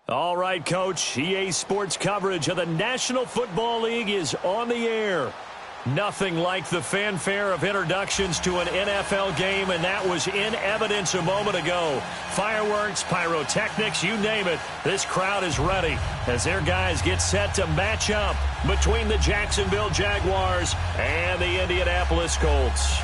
All right, Coach. EA Sports coverage of the National Football League is on the air. Nothing like the fanfare of introductions to an NFL game, and that was in evidence a moment ago. Fireworks, pyrotechnics, you name it. This crowd is ready as their guys get set to match up between the Jacksonville Jaguars and the Indianapolis Colts.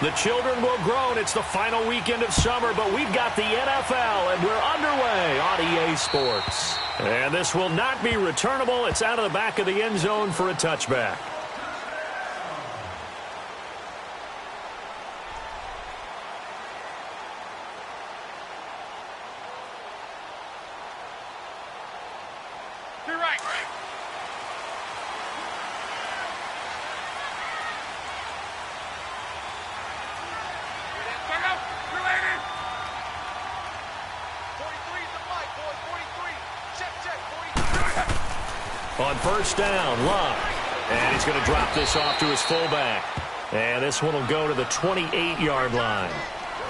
The children will groan. It's the final weekend of summer, but we've got the NFL, and we're underway on EA Sports. And this will not be returnable. It's out of the back of the end zone for a touchback. On first down, Luck. And he's going to drop this off to his fullback. And this one will go to the 28-yard line.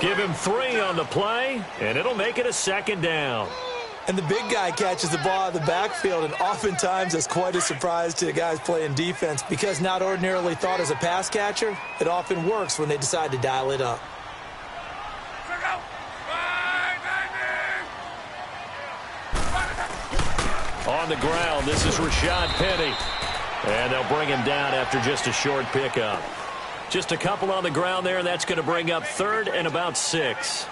Give him 3 on the play, and it'll make it a second down. And the big guy catches the ball out of the backfield, and oftentimes that's quite a surprise to the guys playing defense because not ordinarily thought as a pass catcher, it often works when they decide to dial it up. On the ground, this is Rashad Penny. And they'll bring him down after just a short pickup. Just a couple on the ground there, and that's going to bring up 3rd and about 6.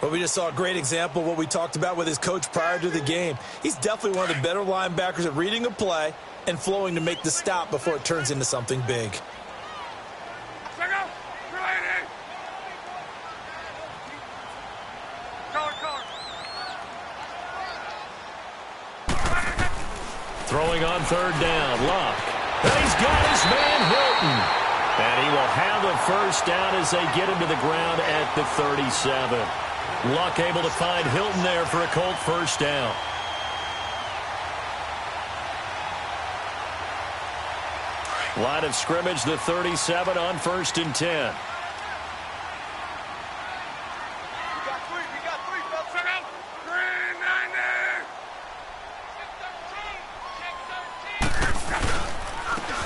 Well, we just saw a great example of what we talked about with his coach prior to the game. He's definitely one of the better linebackers at reading a play and flowing to make the stop before it turns into something big. Throwing on 3rd down, Luck. And he's got his man Hilton. And he will have a first down as they get him to the ground at the 37. Luck able to find Hilton there for a Colt first down. Line of scrimmage, the 37 on 1st and 10.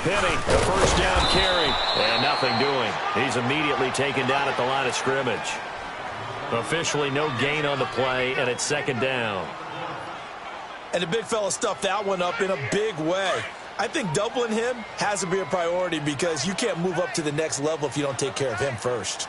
Penny, the first down carry, and nothing doing. He's immediately taken down at the line of scrimmage. Officially no gain on the play, and it's 2nd down. And the big fella stuffed that one up in a big way. I think doubling him has to be a priority because you can't move up to the next level if you don't take care of him first.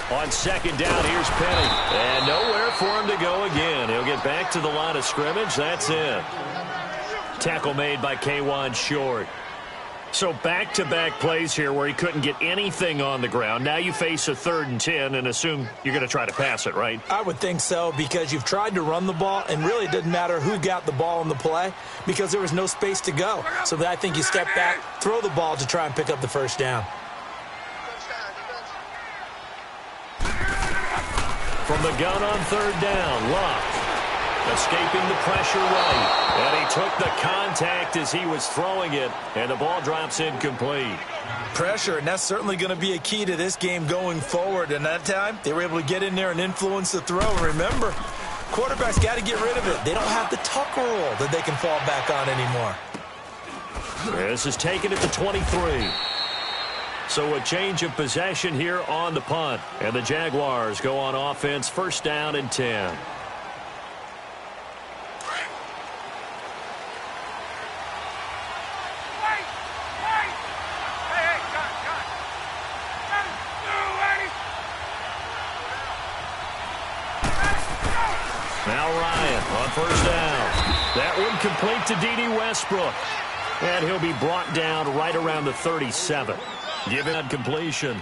On 2nd down, here's Penny. And nowhere for him to go again. He'll get back to the line of scrimmage. That's it. Tackle made by K'Wan Short. So back-to-back plays here where he couldn't get anything on the ground. Now you face a 3rd and 10 and assume you're going to try to pass it, right? I would think so because you've tried to run the ball, and really it didn't matter who got the ball in the play because there was no space to go. So I think you step back, throw the ball to try and pick up the first down. From the gun on 3rd down, Luck. Escaping the pressure right. And he took the contact as he was throwing it. And the ball drops incomplete. Pressure, and that's certainly going to be a key to this game going forward. And that time, they were able to get in there and influence the throw. And remember, quarterbacks got to get rid of it. They don't have the tuck rule that they can fall back on anymore. This is taken at the 23. So a change of possession here on the punt. And the Jaguars go on offense, 1st down and 10. Now Ryan on 1st down. That one complete to D.D. Westbrook. And he'll be brought down right around the 37. Give it completion.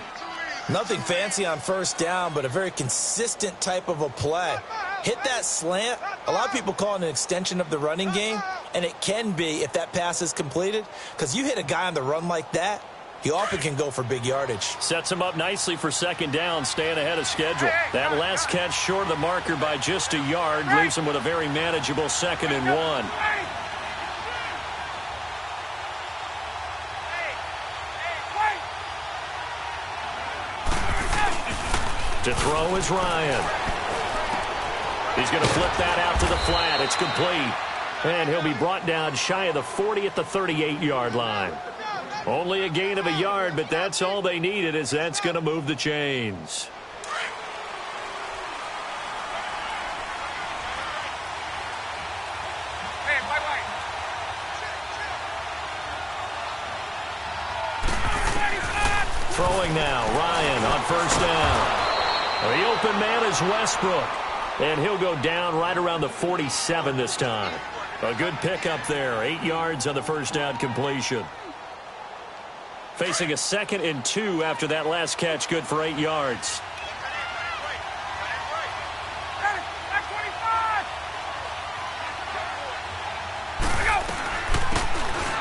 Nothing fancy on 1st down, but a very consistent type of a play. Hit that slant. A lot of people call it an extension of the running game, and it can be if that pass is completed, because you hit a guy on the run like that, He often can go for big yardage. Sets him up nicely for second down, staying ahead of schedule. That last catch short of the marker by just a yard leaves him with a very manageable 2nd and 1. To throw is Ryan. He's going to flip that out to the flat. It's complete. And he'll be brought down shy of the 40 at the 38-yard line. Only a gain of a yard, but that's all they needed, as that's going to move the chains. Throwing now, Ryan on first down. The open man is Westbrook, and he'll go down right around the 47 this time. A good pickup there, 8 yards on the first down completion. Facing a 2nd and 2 after that last catch, good for 8 yards.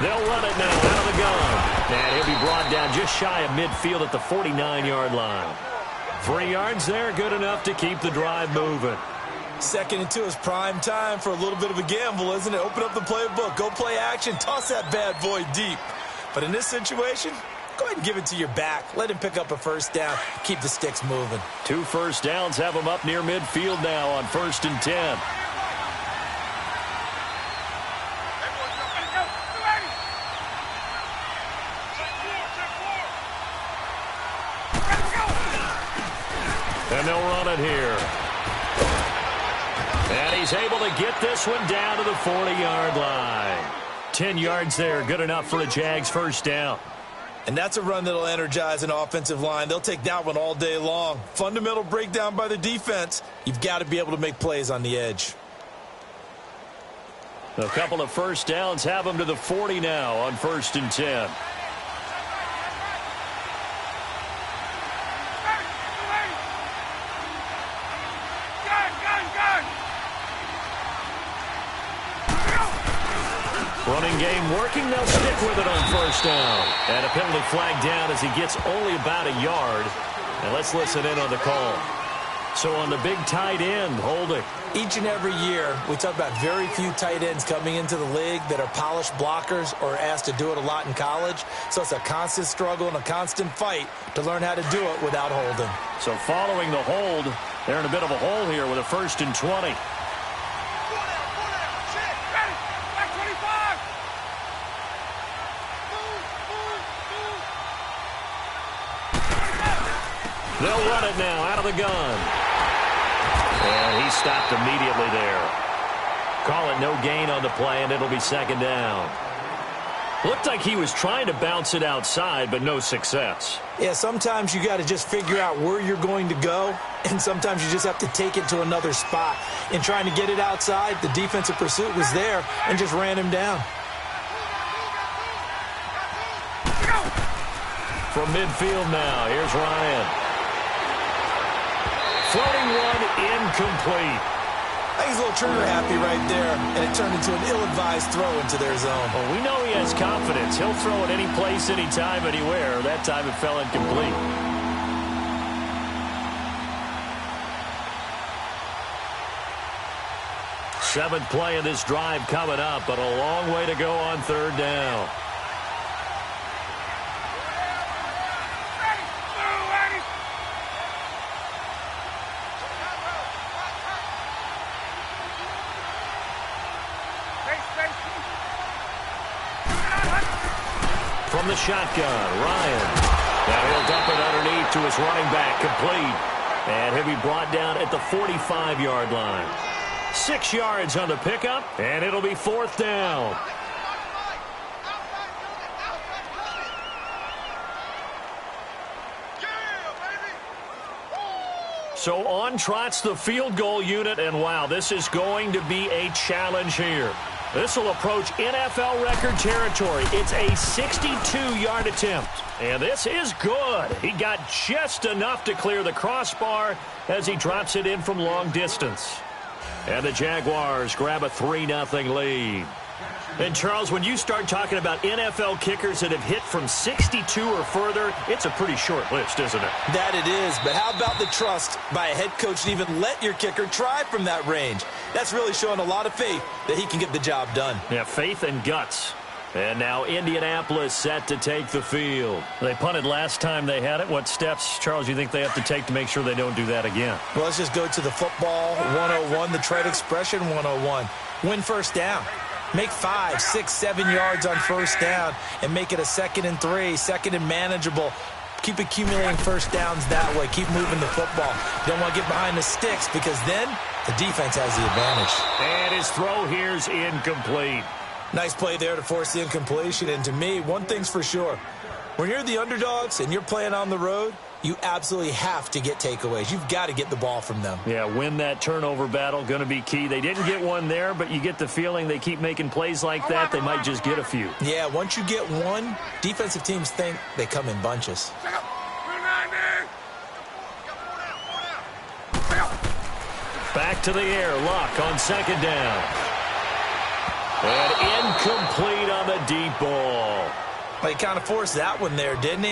They'll run it now out of the gun. And he'll be brought down just shy of midfield at the 49-yard line. 3 yards there, good enough to keep the drive moving. 2nd and 2 is prime time for a little bit of a gamble, isn't it? Open up the playbook, go play action, toss that bad boy deep. But in this situation, go ahead and give it to your back. Let him pick up a first down, keep the sticks moving. 2 first downs have him up near midfield now on 1st and 10. And they'll run it here. And he's able to get this one down to the 40-yard line. 10 yards there, good enough for a Jags first down. And that's a run that'll energize an offensive line. They'll take that one all day long. Fundamental breakdown by the defense. You've got to be able to make plays on the edge. A couple of first downs have them to the 40 now on 1st and 10. Running game working. They'll stick with it on first down. And a penalty flag down as he gets only about a yard. And let's listen in on the call. So on the big tight end, holding. Each and every year, we talk about very few tight ends coming into the league that are polished blockers or asked to do it a lot in college. So it's a constant struggle and a constant fight to learn how to do it without holding. So following the hold, they're in a bit of a hole here with a 1st and 20. They'll run it now out of the gun. And he stopped immediately there. Call it no gain on the play, and it'll be 2nd down. Looked like he was trying to bounce it outside, but no success. Yeah, sometimes you got to just figure out where you're going to go, and sometimes you just have to take it to another spot. In trying to get it outside, the defensive pursuit was there and just ran him down. From midfield now, here's Ryan. Floating one, incomplete. I think he's a little trigger happy right there, and it turned into an ill-advised throw into their zone. Well, we know he has confidence. He'll throw it any place, anytime, anywhere. That time it fell incomplete. Seventh play of this drive coming up, but a long way to go on 3rd down. From the shotgun, Ryan. Now he'll dump it underneath to his running back, complete. And he'll be brought down at the 45-yard line. 6 yards on the pickup, and it'll be 4th down. So on trots the field goal unit, and wow, this is going to be a challenge here. This will approach NFL record territory. It's a 62-yard attempt. And this is good. He got just enough to clear the crossbar as he drops it in from long distance. And the Jaguars grab a 3-0 lead. And, Charles, when you start talking about NFL kickers that have hit from 62 or further, it's a pretty short list, isn't it? That it is, but how about the trust by a head coach to even let your kicker try from that range? That's really showing a lot of faith that he can get the job done. Yeah, faith and guts. And now Indianapolis set to take the field. They punted last time they had it. What steps, Charles, you think they have to take to make sure they don't do that again? Well, let's just go to the football 101, the trade expression 101. Win first down. Make 5, 6, 7 yards on first down and make it a 2nd and 3, 2nd and manageable. Keep accumulating first downs that way. Keep moving the football. You don't want to get behind the sticks because then the defense has the advantage. And his throw here's incomplete. Nice play there to force the incompletion. And to me, one thing's for sure. When you're the underdogs and you're playing on the road, you absolutely have to get takeaways. You've got to get the ball from them. Yeah, win that turnover battle, going to be key. They didn't get one there, but you get the feeling they keep making plays like that, they might just get a few. Yeah, once you get one, defensive teams think they come in bunches. Back to the air, Luck on 2nd down. And incomplete on the deep ball. Well, he kind of forced that one there, didn't he?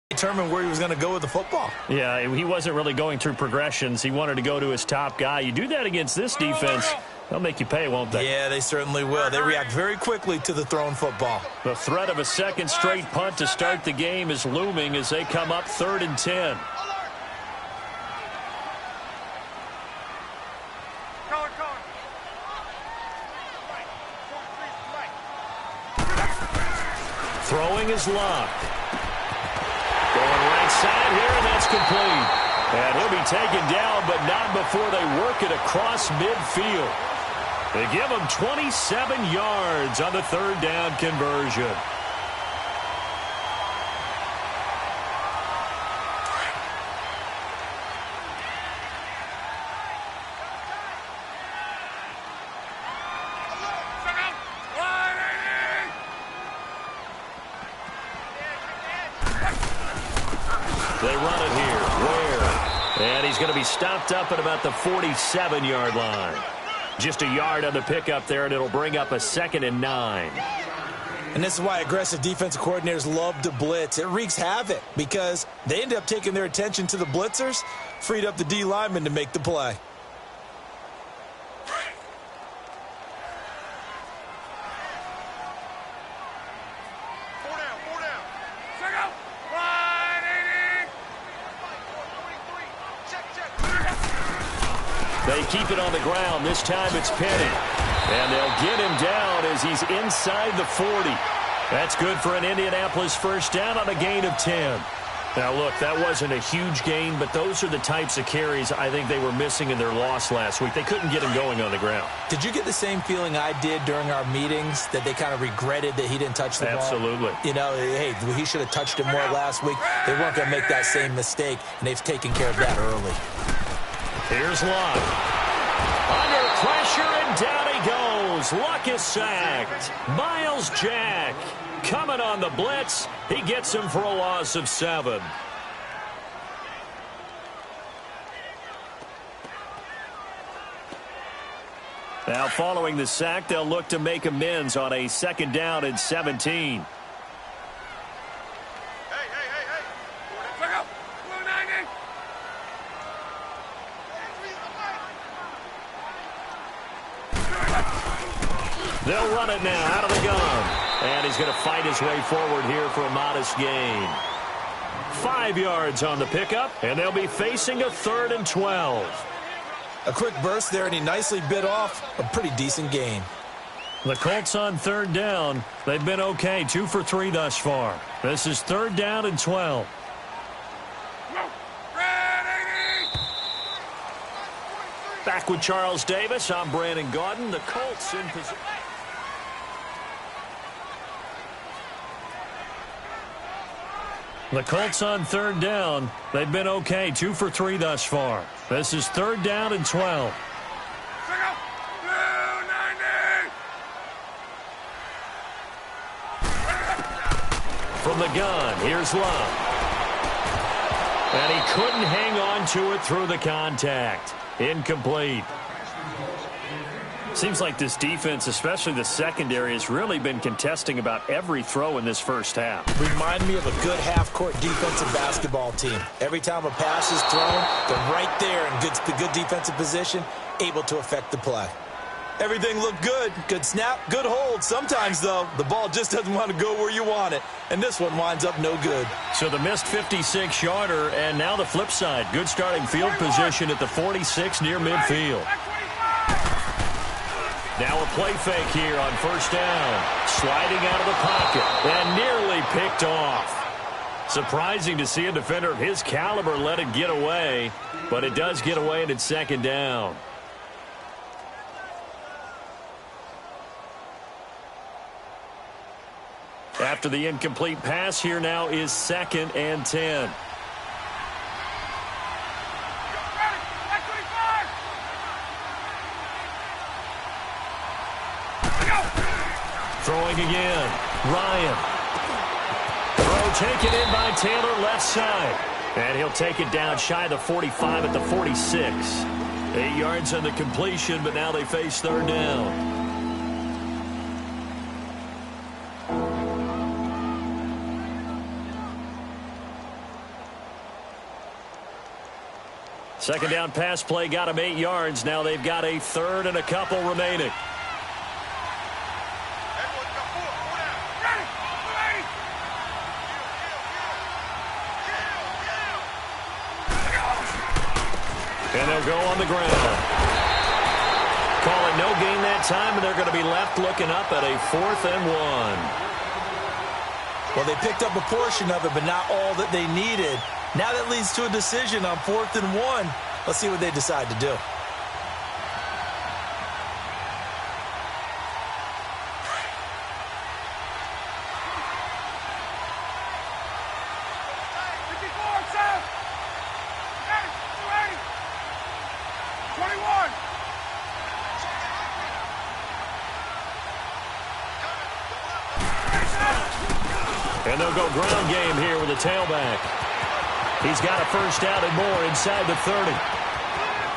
Determined where he was going to go with the football. Yeah, he wasn't really going through progressions. He wanted to go to his top guy. You do that against this defense, they'll make you pay, won't they? Yeah, they certainly will. They react very quickly to the thrown football. The threat of a second straight punt to start the game is looming as they come up 3rd and 10. Throwing is Luck. Going right side here, and that's complete. And he'll be taken down, but not before they work it across midfield. They give him 27 yards on the 3rd down conversion. They run it here. Ware. And he's going to be stopped up at about the 47-yard line. Just a yard on the pickup there, and it'll bring up a 2nd and 9. And this is why aggressive defensive coordinators love to blitz. It wreaks havoc because they end up taking their attention to the blitzers, freed up the D lineman to make the play. They keep it on the ground. This time it's Penny. And they'll get him down as he's inside the 40. That's good for an Indianapolis first down on a gain of 10. Now, look, that wasn't a huge gain, but those are the types of carries I think they were missing in their loss last week. They couldn't get him going on the ground. Did you get the same feeling I did during our meetings, that they kind of regretted that he didn't touch the ball? Absolutely. You know, hey, he should have touched it more last week. They weren't going to make that same mistake, and they've taken care of that early. Here's Luck. Under pressure, and down he goes. Luck is sacked. Miles Jack coming on the blitz. He gets him for a loss of 7. Now, following the sack, they'll look to make amends on a 2nd down and 17. They'll run it now out of the gun. And he's going to fight his way forward here for a modest gain. 5 yards on the pickup, and they'll be facing a 3rd and 12. A quick burst there, and he nicely bit off a pretty decent gain. The Colts on 3rd down. They've been okay, 2 for 3 thus far. This is 3rd down and 12. Back with Charles Davis. I'm Brandon Gaudin. The Colts in position. The Colts on 3rd down. They've been okay, 2 for 3 thus far. This is 3rd down and 12. From the gun, here's Love. And he couldn't hang on to it through the contact. Incomplete. Seems like this defense, especially the secondary, has really been contesting about every throw in this first half. Remind me of a good half-court defensive basketball team. Every time a pass is thrown, they're right there in good defensive position, able to affect the play. Everything looked good. Good snap, good hold. Sometimes, though, the ball just doesn't want to go where you want it. And this one winds up no good. So the missed 56-yarder, and now the flip side. Good starting field position at the 46 near midfield. Now a play fake here on first down. Sliding out of the pocket and nearly picked off. Surprising to see a defender of his caliber let it get away, but it does get away and it's second down. After the incomplete pass, here now is 2nd and 10. Throwing again. Ryan. Throw taken in by Taylor left side. And he'll take it down shy of the 45 at the 46. 8 yards on the completion, but now they face third down. Second down pass play got him 8 yards. Now they've got a third and a couple remaining. And they'll go on the ground. Call it no gain that time, and they're going to be left looking up at a 4th and 1. Well, they picked up a portion of it, but not all that they needed. Now that leads to a decision on 4th and 1. Let's see what they decide to do. And they'll go ground game here with a tailback. He's got a first down and more inside the 30.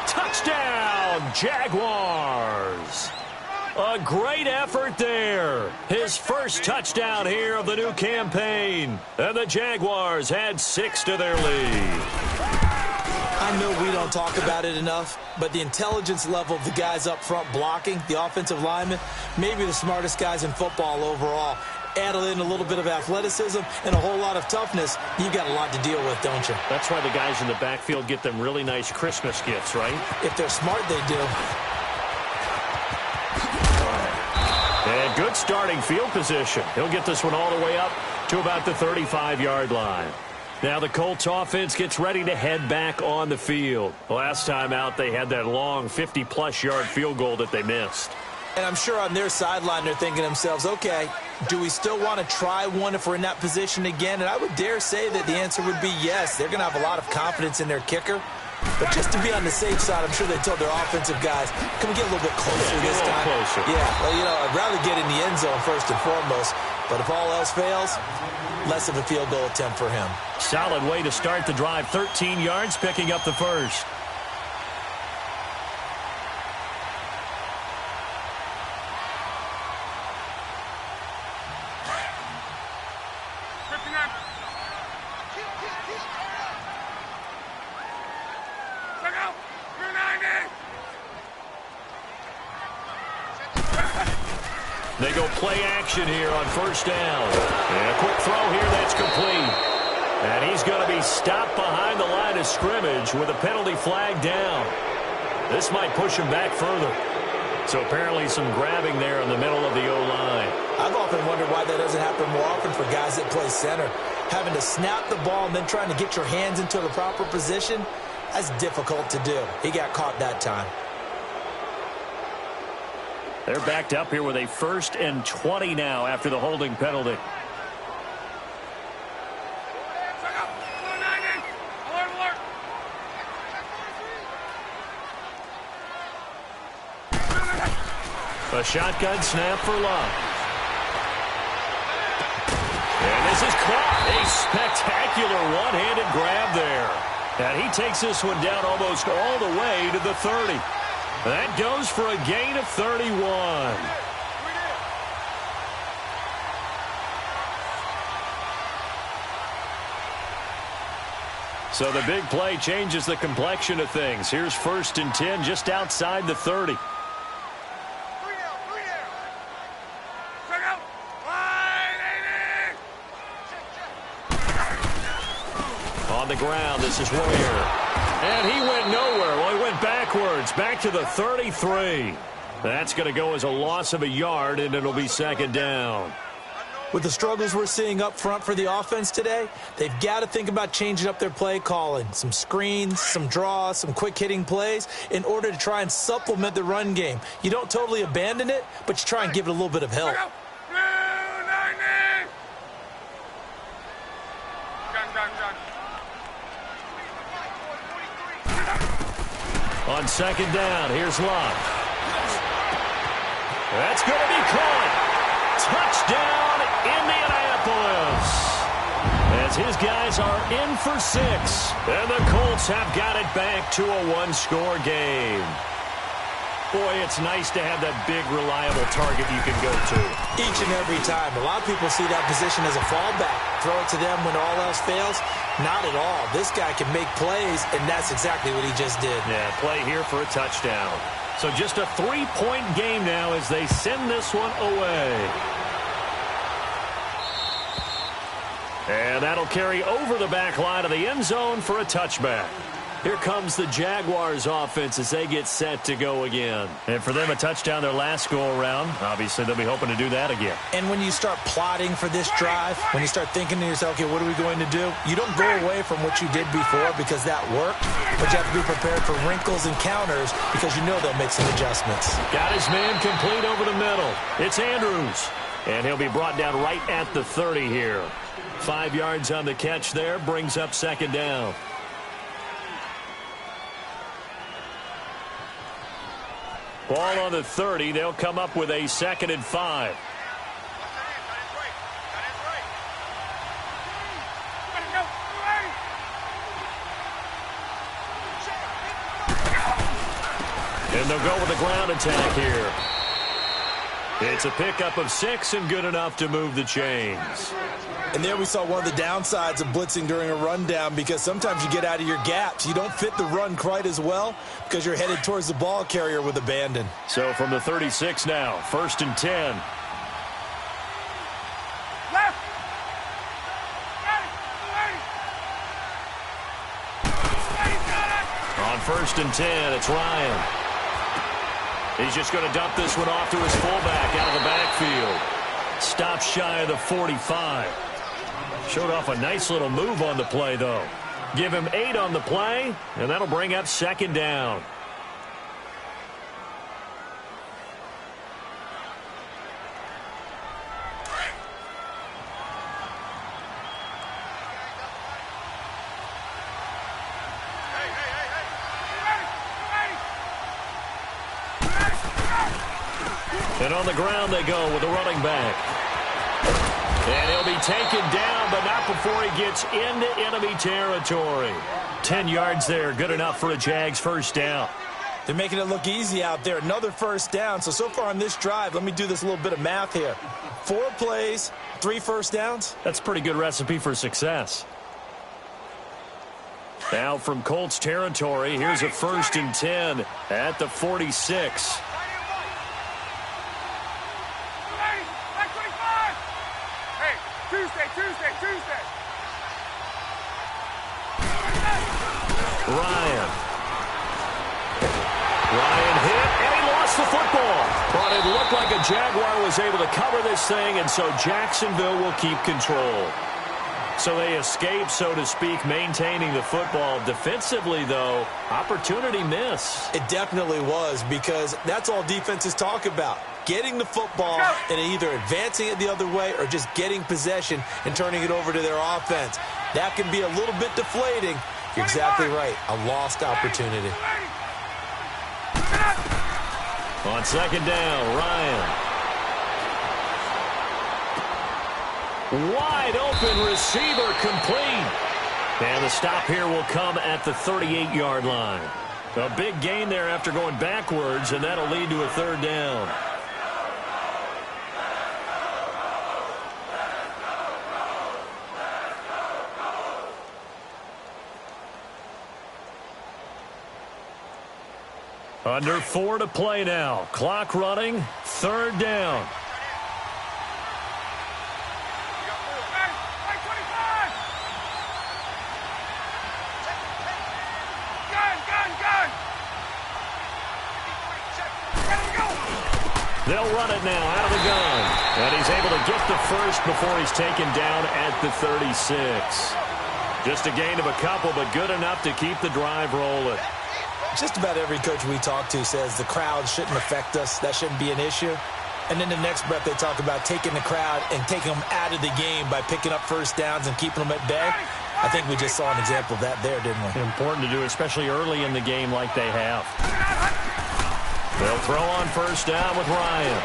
Touchdown, Jaguars. A great effort there. His first touchdown here of the new campaign. And the Jaguars add 6 to their lead. I know we don't talk about it enough, but the intelligence level of the guys up front blocking, the offensive linemen, maybe the smartest guys in football overall. Add in a little bit of athleticism and a whole lot of toughness, you've got a lot to deal with, don't you? That's why the guys in the backfield get them really nice Christmas gifts, right? If they're smart, they do. And good starting field position. He'll get this one all the way up to about the 35-yard line. Now the Colts offense gets ready to head back on the field. Last time out, they had that long 50-plus yard field goal that they missed. And I'm sure on their sideline they're thinking to themselves, okay, do we still want to try one if we're in that position again? And I would dare say that the answer would be yes. They're going to have a lot of confidence in their kicker. But just to be on the safe side, I'm sure they told their offensive guys, can we get a little bit closer this time? Closer. Yeah, well, you know, I'd rather get in the end zone first and foremost. But if all else fails, less of a field goal attempt for him. Solid way to start the drive. 13 yards, picking up the first. They go play action here on first down. And a quick throw here that's complete. And he's going to be stopped behind the line of scrimmage with a penalty flag down. This might push him back further. So apparently some grabbing there in the middle of the O-line. I've often wondered why that doesn't happen more often for guys that play center. Having to snap the ball and then trying to get your hands into the proper position, that's difficult to do. He got caught that time. They're backed up here with a 1st and 20 now after the holding penalty. A shotgun snap for Love. And this is caught. A spectacular one-handed grab there. And he takes this one down almost all the way to the 30. That goes for a gain of 31. So the big play changes the complexion of things. Here's 1st and 10 just outside the 30. On the ground, this is Warrior. And he went nowhere. Well, he went backwards, back to the 33. That's going to go as a loss of a yard, and it'll be 2nd down. With the struggles we're seeing up front for the offense today, they've got to think about changing up their play calling. Some screens, some draws, some quick-hitting plays in order to try and supplement the run game. You don't totally abandon it, but you try and give it a little bit of help. On 2nd down, here's Love. That's going to be caught. Touchdown, Indianapolis. As his guys are in for 6. And the Colts have got it back to a 1-score game. Boy, it's nice to have that big, reliable target you can go to. Each and every time. A lot of people see that position as a fallback. Throw it to them when all else fails. Not at all. This guy can make plays, and that's exactly what he just did. Yeah, play here for a touchdown. So just a 3-point game now as they send this one away. And that'll carry over the back line of the end zone for a touchback. Here comes the Jaguars offense as they get set to go again. And for them, a touchdown their last go-around. Obviously, they'll be hoping to do that again. And when you start plotting for this drive, when you start thinking to yourself, okay, what are we going to do? You don't go away from what you did before because that worked, but you have to be prepared for wrinkles and counters because you know they'll make some adjustments. Got his man complete over the middle. It's Andrews. And he'll be brought down right at the 30 here. 5 yards on the catch there, brings up 2nd down. Ball on the 30. They'll come up with a 2nd and 5. And they'll go with a ground attack here. It's a pickup of 6 and good enough to move the chains. And there we saw one of the downsides of blitzing during a rundown because sometimes you get out of your gaps. You don't fit the run quite as well because you're headed towards the ball carrier with abandon. So from the 36 now, 1st and 10. Left. On 1st and 10, it's Ryan. He's just going to dump this one off to his fullback out of the backfield. Stop shy of the 45. Showed off a nice little move on the play, though. Give him 8 on the play, and that'll bring up 2nd down. And on the ground they go with the running back. And he'll be taken down, but not before he gets into enemy territory. 10 yards there, good enough for a Jags 1st down. They're making it look easy out there. Another 1st down. So far on this drive, let me do this little bit of math here. 4 plays, 3 1st downs. That's a pretty good recipe for success. Now from Colts territory, here's a 1st and 10 at the 46. Tuesday. Ryan hit, and he lost the football. But it looked like a Jaguar was able to cover this thing, and so Jacksonville will keep control. So they escape, so to speak, maintaining the football. Defensively, though, opportunity miss. It definitely was because that's all defenses talk about. Getting the football and either advancing it the other way or just getting possession and turning it over to their offense. That can be a little bit deflating. You're exactly right. A lost opportunity. On 2nd down, Ryan. Wide open receiver complete. And the stop here will come at the 38-yard line. A big gain there after going backwards, and that'll lead to a third down. Under 4 to play now. Clock running. Third down. They'll run it now out of the gun. And he's able to get the first before he's taken down at the 36. Just a gain of a couple, but good enough to keep the drive rolling. Just about every coach we talk to says the crowd shouldn't affect us. That shouldn't be an issue. And then the next breath they talk about taking the crowd and taking them out of the game by picking up first downs and keeping them at bay. I think we just saw an example of that there, didn't we? Important to do, especially early in the game like they have. They'll throw on first down with Ryan.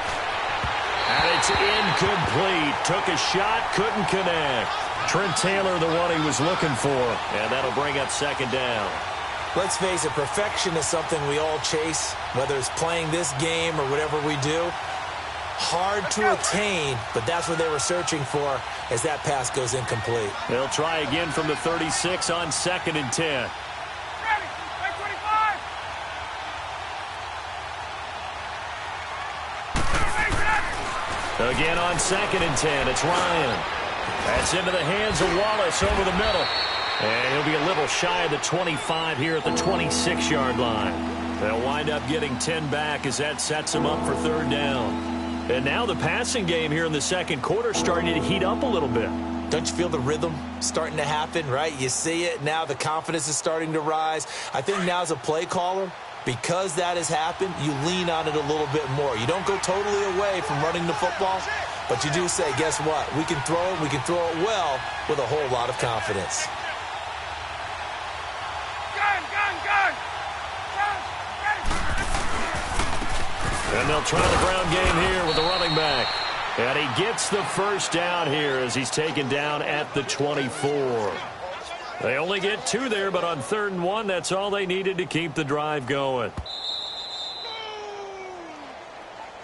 And it's incomplete. Took a shot, couldn't connect. Trent Taylor, the one he was looking for. And that'll bring up second down. Let's face it, perfection is something we all chase, whether it's playing this game or whatever we do. Hard to attain, but that's what they were searching for as that pass goes incomplete. They'll try again from the 36 on 2nd and 10. Again on 2nd and 10, it's Ryan. That's into the hands of Wallace over the middle. And he'll be a little shy of the 25 here at the 26-yard line. They'll wind up getting 10 back as that sets them up for third down. And now the passing game here in the second quarter starting to heat up a little bit. Don't you feel the rhythm starting to happen, right? You see it. Now the confidence is starting to rise. I think now as a play caller, because that has happened, you lean on it a little bit more. You don't go totally away from running the football, but you do say, guess what? We can throw it. We can throw it well with a whole lot of confidence. And they'll try the ground game here with the running back. And he gets the first down here as he's taken down at the 24. They only get 2 there, but on 3rd and 1, that's all they needed to keep the drive going.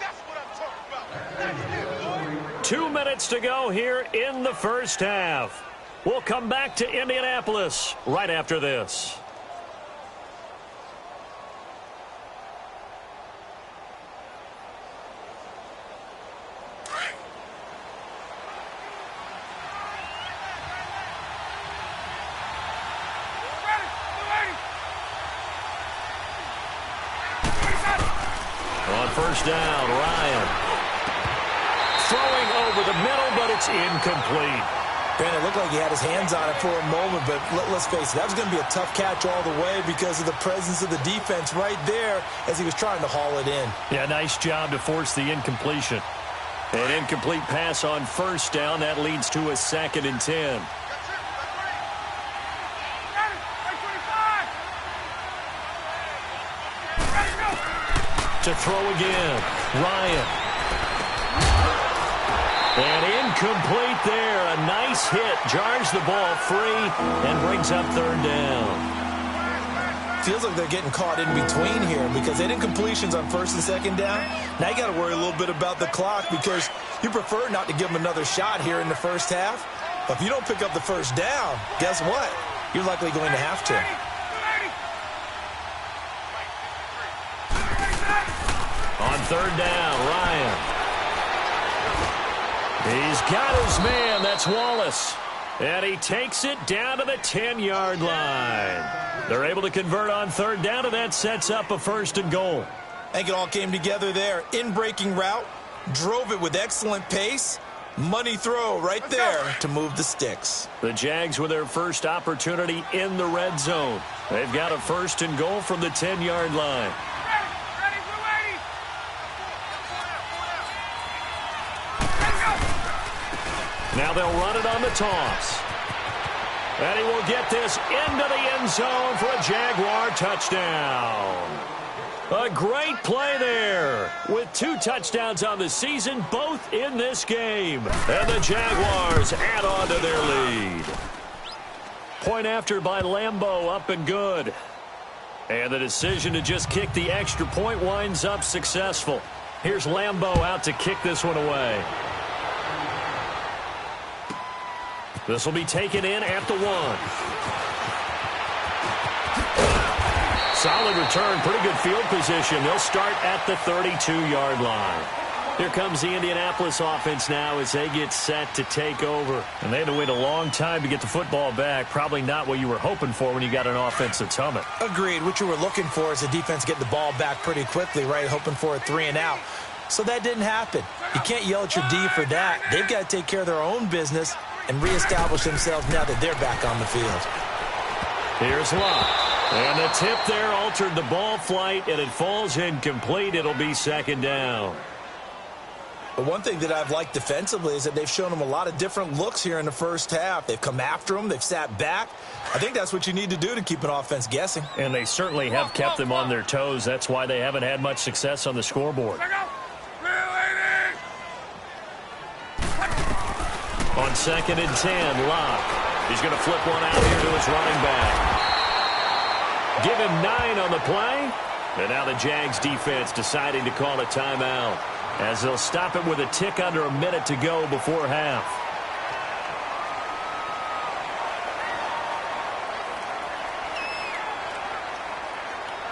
That's what I'm talking about. 2 minutes to go here in the first half. We'll come back to Indianapolis right after this. First down, Ryan. Throwing over the middle, but it's incomplete. Brandon, it looked like he had his hands on it for a moment, but let's face it, that was going to be a tough catch all the way because of the presence of the defense right there as he was trying to haul it in. Yeah, nice job to force the incompletion. An incomplete pass on first down. That leads to a 2nd and 10. To throw again, Ryan. And incomplete there. A nice hit. Jars the ball free and brings up third down. Feels like they're getting caught in between here because they did incompletions on 1st and 2nd down. Now you got to worry a little bit about the clock because you prefer not to give them another shot here in the first half. But if you don't pick up the first down, guess what? You're likely going to have to. On 3rd down, Ryan. He's got his man. That's Wallace. And he takes it down to the 10-yard line. They're able to convert on 3rd down, and that sets up a 1st and goal. I think it all came together there. In-breaking route, drove it with excellent pace. Money throw right there to move the sticks. The Jags with their first opportunity in the red zone. They've got a 1st and goal from the 10-yard line. Now they'll run it on the toss. And he will get this into the end zone for a Jaguar touchdown. A great play there with 2 touchdowns on the season, both in this game. And the Jaguars add on to their lead. Point after by Lambeau, up and good. And the decision to just kick the extra point winds up successful. Here's Lambeau out to kick this one away. This will be taken in at the 1. Solid return, pretty good field position. They'll start at the 32-yard line. Here comes the Indianapolis offense now as they get set to take over. And they had to wait a long time to get the football back. Probably not what you were hoping for when you got an offense that's humming. Agreed. What you were looking for is the defense getting the ball back pretty quickly, right? Hoping for a 3-and-out. So that didn't happen. You can't yell at your D for that. They've got to take care of their own business and reestablish themselves now that they're back on the field. Here's Locke. And the tip there altered the ball flight, and it falls incomplete. It'll be 2nd down. But one thing that I've liked defensively is that they've shown them a lot of different looks here in the first half. They've come after them. They've sat back. I think that's what you need to do to keep an offense guessing. And they certainly have kept them on their toes. That's why they haven't had much success on the scoreboard. On 2nd and 10, Locke. He's going to flip one out here to his running back. Give him 9 on the play. And now the Jags defense deciding to call a timeout, as they'll stop it with a tick under a minute to go before half.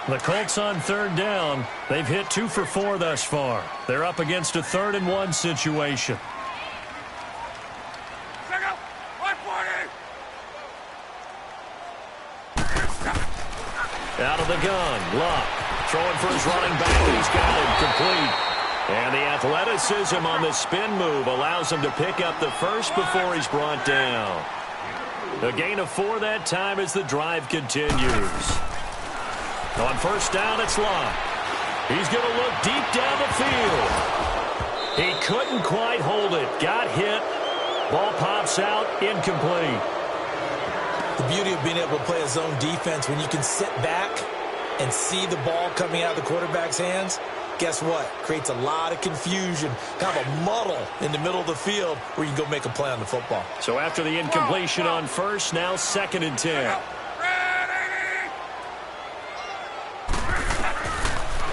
The Colts on 3rd down. They've hit 2 for 4 thus far. They're up against a 3rd and 1 situation. Out of the gun, Locke throwing for his running back, and he's got it complete. And the athleticism on the spin move allows him to pick up the first before he's brought down. A gain of 4 that time as the drive continues. On 1st down, it's Locke. He's going to look deep down the field. He couldn't quite hold it. Got hit. Ball pops out, incomplete. The beauty of being able to play a zone defense when you can sit back and see the ball coming out of the quarterback's hands, guess what? Creates a lot of confusion, kind of a muddle in the middle of the field where you can go make a play on the football. So after the incompletion on 1st, now 2nd and 10.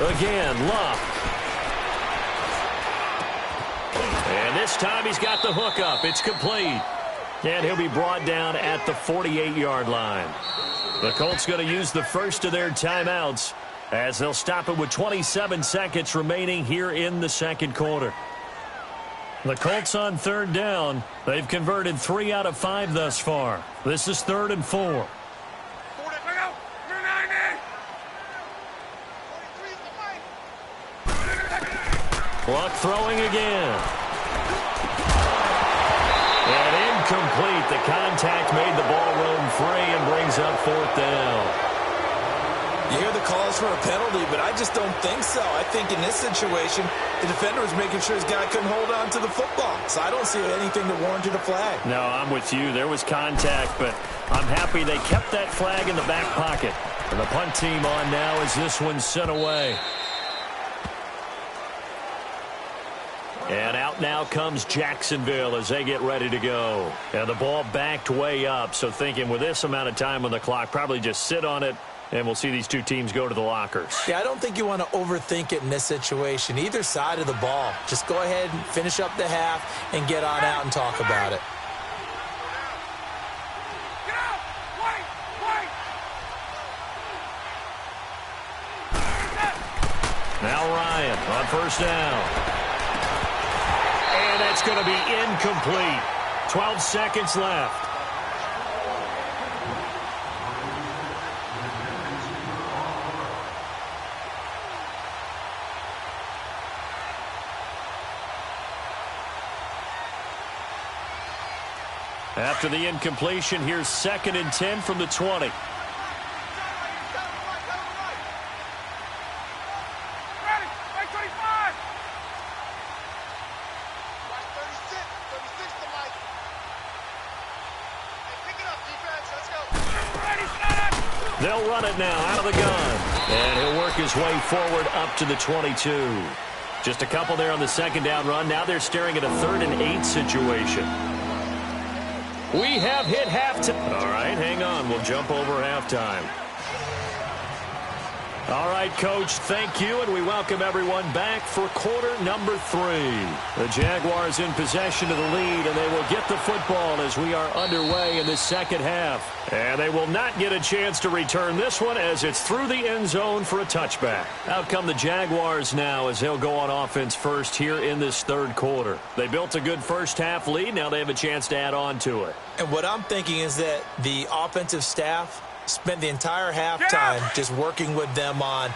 Again, Locke. And this time he's got the hook up. It's complete. And he'll be brought down at the 48-yard line. The Colts going to use the first of their timeouts as they'll stop it with 27 seconds remaining here in the 2nd quarter. The Colts on 3rd down. They've converted 3 out of 5 thus far. This is 3rd and 4. Luck throwing again. And incomplete. The contact made the ball roam free and brings up 4th down. You hear the calls for a penalty, but I just don't think so. I think in this situation, the defender was making sure his guy couldn't hold on to the football. So I don't see anything that warranted a flag. No, I'm with you. There was contact, but I'm happy they kept that flag in the back pocket. And the punt team on now as this one's sent away. And out now comes Jacksonville as they get ready to go. And the ball backed way up, so thinking with this amount of time on the clock, probably just sit on it, and we'll see these two teams go to the lockers. Yeah, I don't think you want to overthink it in this situation. Either side of the ball. Just go ahead and finish up the half and get on out and talk about it. Now Ryan on 1st down. And that's going to be incomplete. 12 seconds left. After the incompletion, here's 2nd and 10 from the 20. They'll run it now out of the gun. And he'll work his way forward up to the 22. Just a couple there on the 2nd down run. Now they're staring at a 3rd and 8 situation. We have hit halftime. All right, hang on. We'll jump over halftime. All right, Coach, thank you, and we welcome everyone back for quarter number 3. The Jaguars in possession of the lead, and they will get the football as we are underway in the second half. And they will not get a chance to return this one as it's through the end zone for a touchback. Out come the Jaguars now as they'll go on offense first here in this third quarter. They built a good first half lead. Now they have a chance to add on to it. And what I'm thinking is that the offensive staff spent the entire halftime just working with them on,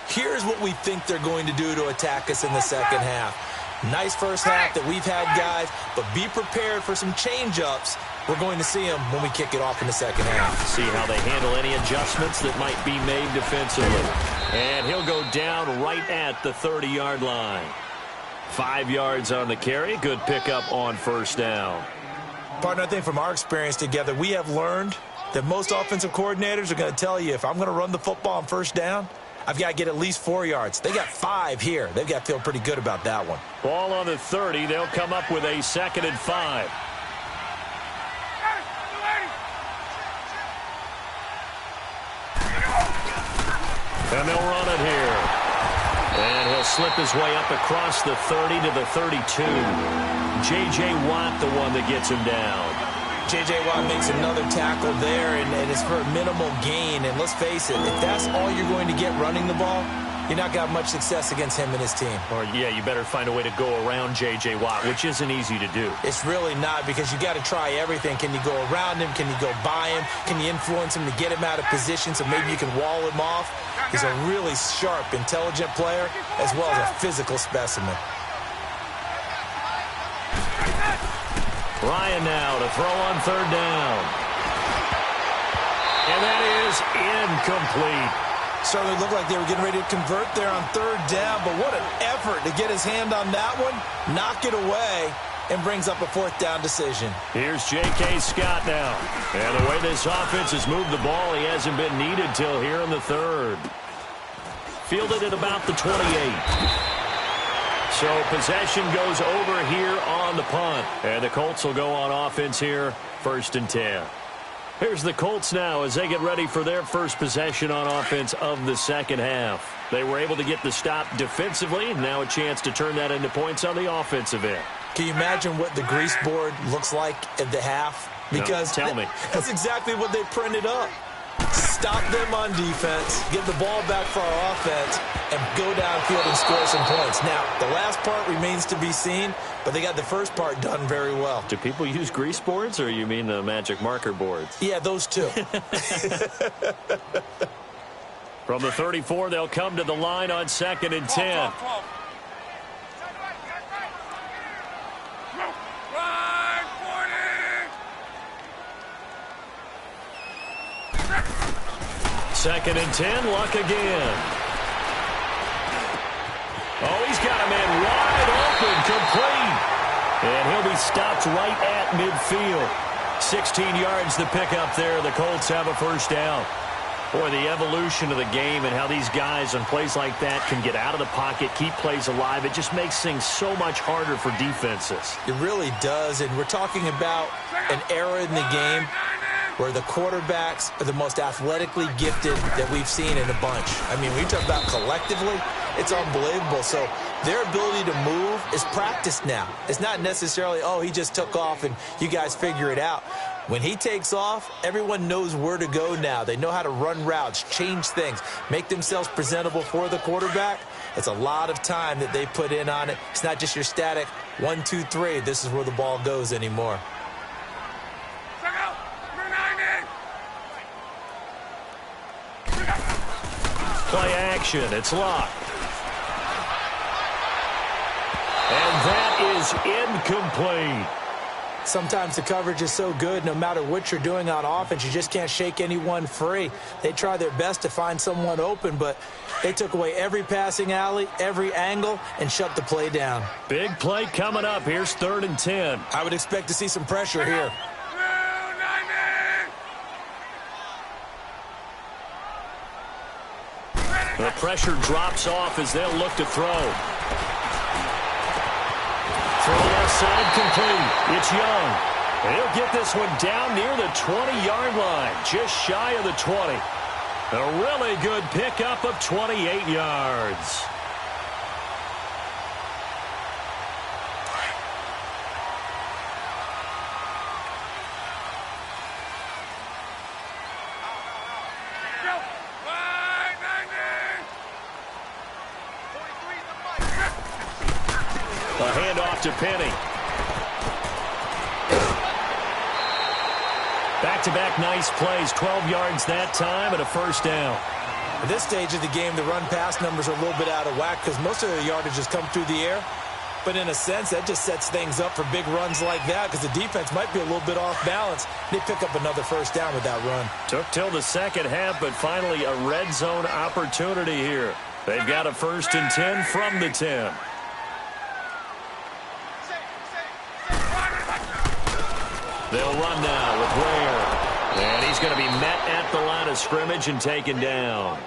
here's what we think they're going to do to attack us in the second half. Nice first half that we've had, guys, but be prepared for some change-ups. We're going to see them when we kick it off in the second half. See how they handle any adjustments that might be made defensively. And he'll go down right at the 30-yard line. 5 yards on the carry. Good pickup on first down. Partner, I think from our experience together, we have learned that most offensive coordinators are going to tell you, if I'm going to run the football on first down, I've got to get at least 4 yards. They got 5 here. They've got to feel pretty good about that one. Ball on the 30. They'll come up with a 2nd and 5. And they'll run it here. And he'll slip his way up across the 30 to the 32. J.J. Watt, the one that gets him down. J.J. Watt makes another tackle there, and it's for a minimal gain. And let's face it, if that's all you're going to get running the ball, you're not going to have much success against him and his team. Or, yeah, you better find a way to go around J.J. Watt, which isn't easy to do. It's really not, because you got to try everything. Can you go around him? Can you go by him? Can you influence him to get him out of position so maybe you can wall him off? He's a really sharp, intelligent player, as well as a physical specimen. Ryan now to throw on third down. And that is incomplete. Certainly looked like they were getting ready to convert there on third down, but what an effort to get his hand on that one, knock it away, and brings up a 4th down decision. Here's J.K. Scott now. And the way this offense has moved the ball, he hasn't been needed till here in the 3rd. Fielded at about the 28. So possession goes over here on the punt. And the Colts will go on offense here, 1st and 10. Here's the Colts now as they get ready for their first possession on offense of the second half. They were able to get the stop defensively. Now a chance to turn that into points on the offensive end. Can you imagine what the grease board looks like at the half? Because no, tell me. That's exactly what they printed up. Stop them on defense, get the ball back for our offense, and go downfield and score some points. Now, the last part remains to be seen, but they got the first part done very well. Do people use grease boards, or you mean the magic marker boards? Yeah, those two. From the 34, they'll come to the line on 2nd and 10. Second and 10, Luck again. Oh, he's got a man wide open, complete. And he'll be stopped right at midfield. 16 yards to pick up there. The Colts have a first down. Boy, the evolution of the game and how these guys on plays like that can get out of the pocket, keep plays alive, it just makes things so much harder for defenses. It really does, and we're talking about an era in the game where the quarterbacks are the most athletically gifted that we've seen in a bunch. I mean, when you talk about collectively, it's unbelievable. So their ability to move is practiced now. It's not necessarily, oh, he just took off and you guys figure it out. When he takes off, everyone knows where to go now. They know how to run routes, change things, make themselves presentable for the quarterback. It's a lot of time that they put in on it. It's not just your static 1, 2, 3. This is where the ball goes anymore. Play action. It's Luck. And that is incomplete. Sometimes the coverage is so good, no matter what you're doing on offense, you just can't shake anyone free. They try their best to find someone open, but they took away every passing alley, every angle, and shut the play down. Big play coming up. Here's 3rd and 10. I would expect to see some pressure here. The pressure drops off as they'll look to throw. Throw left side complete. It's Young. And he'll get this one down near the 20-yard line, just shy of the 20. A really good pickup of 28 yards. A handoff to Penny. Back-to-back nice plays, 12 yards that time and a first down. At this stage of the game, the run-pass numbers are a little bit out of whack because most of their yardage has come through the air. But in a sense, that just sets things up for big runs like that because the defense might be a little bit off balance. They pick up another first down with that run. Took till the second half, but finally a red zone opportunity here. They've got a 1st and 10 from the 10. They'll run now with Ware. And he's going to be met at the line of scrimmage and taken down.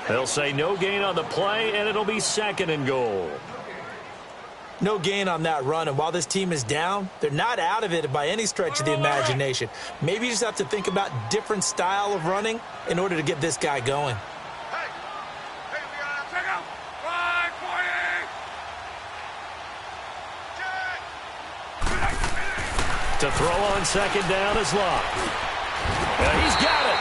They'll say no gain on the play, and it'll be 2nd and goal. No gain on that run, and while this team is down, they're not out of it by any stretch of the imagination. Maybe you just have to think about different style of running in order to get this guy going. To throw on 2nd down is Locke. He's got it.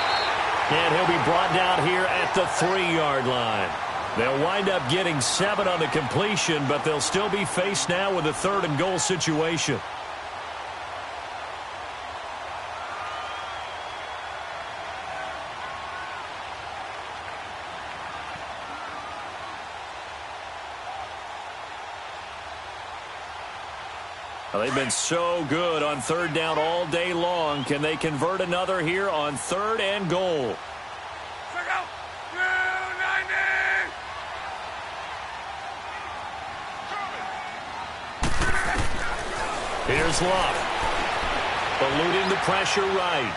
And he'll be brought down here at the 3-yard line. They'll wind up getting 7 on the completion, but they'll still be faced now with a 3rd and goal situation. Well, they've been so good on 3rd down all day long. Can they convert another here on 3rd and goal? Here's Locke. Eluding the pressure right.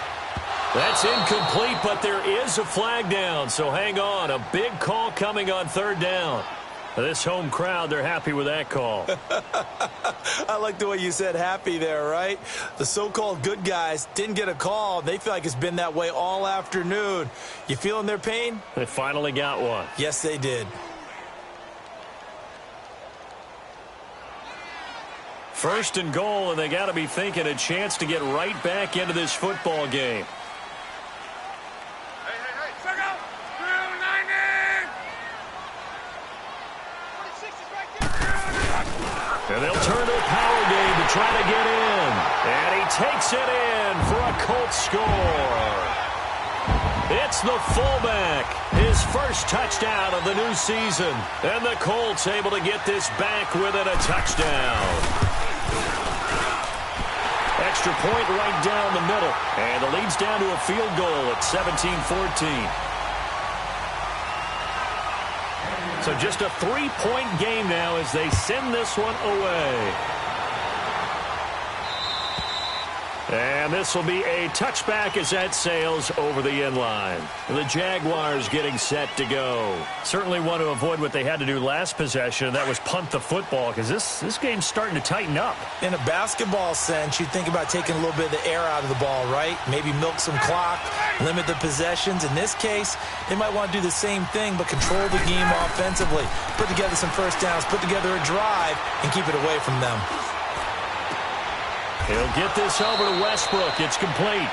That's incomplete, but there is a flag down, so hang on. A big call coming on 3rd down. This home crowd, they're happy with that call. I like the way you said happy there, right? The so-called good guys didn't get a call. They feel like it's been that way all afternoon. You feeling their pain? They finally got one. Yes, they did. 1st and goal, and they got to be thinking a chance to get right back into this football game. And they'll turn to a power game to try to get in. And he takes it in for a Colts score. It's the fullback. His first touchdown of the new season. And the Colts able to get this back within a touchdown. Extra point right down the middle. And the lead's down to a field goal at 17-14. So just a 3-point game now as they send this one away. And this will be a touchback as that sails over the end line. The Jaguars getting set to go. Certainly want to avoid what they had to do last possession, and that was punt the football, because this game's starting to tighten up. In a basketball sense, you think about taking a little bit of the air out of the ball, right? Maybe milk some clock, limit the possessions. In this case, they might want to do the same thing, but control the game offensively. Put together some first downs, put together a drive, and keep it away from them. He'll get this over to Westbrook. It's complete.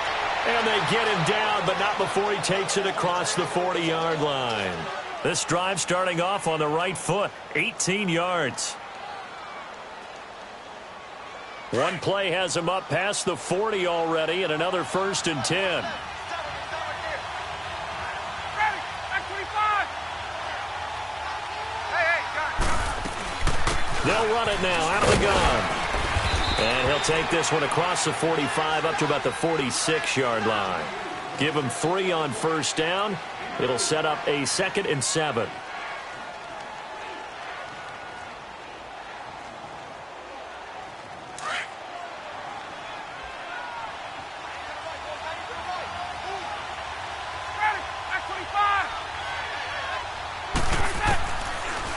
And they get him down, but not before he takes it across the 40-yard line. This drive starting off on the right foot, 18 yards. One play has him up past the 40 already, and another 1st and 10. They'll run it now out of the gun. And he'll take this one across the 45 up to about the 46-yard line. Give him 3 on first down. It'll set up a 2nd and 7.